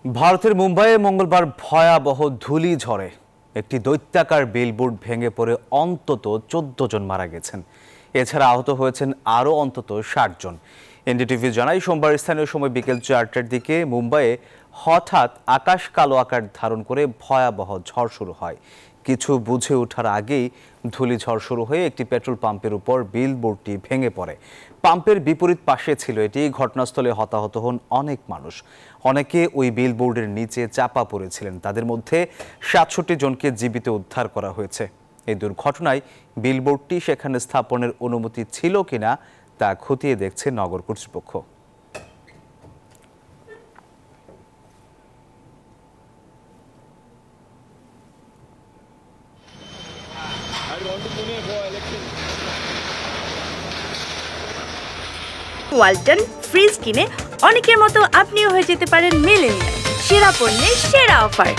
ভারতের মুম্বাইয়ে মঙ্গলবার ভয়াবহ ধূলিঝড়ে একটি দৈত্যাকার বিলবোর্ড ভেঙে পড়ে অন্তত ১৪ জন মারা গেছেন। এছাড়া আহত হয়েছেন আরও অন্তত ৬০ জন। এনডিটিভি জানায়, সোমবার স্থানীয় সময় বিকেল ৪টার দিকে মুম্বাইয়ে হঠাৎ আকাশ কালো আকার ধারণ করে ভয়াবহ ঝড় শুরু হয়। কিছু বুঝে ওঠার আগেই ধূলিঝড় শুরু হয়ে একটি পেট্রোল পাম্পের উপর বিলবোর্ডটি ভেঙে পড়ে। পাম্পের বিপরীত পাশে ছিল এটি। ঘটনাস্থলে হতাহত হন অনেক মানুষ। অনেকে ওই বিলবোর্ডের নিচে চাপা পড়েছিলেন। তাদের মধ্যে ৬৭ জনকে জীবিত উদ্ধার করা হয়েছে। এই দুর্ঘটনায় বিলবোর্ডটি সেখানে স্থাপনের অনুমতি ছিল কিনা তা খতিয়ে দেখছে নগর কর্তৃপক্ষ। ওয়ালটন ফ্রিজ কিনে অনেকের মতো আপনিও হয়ে যেতে পারেন মিলেনিয়াল। সেরা পণ্যের সেরা অফার।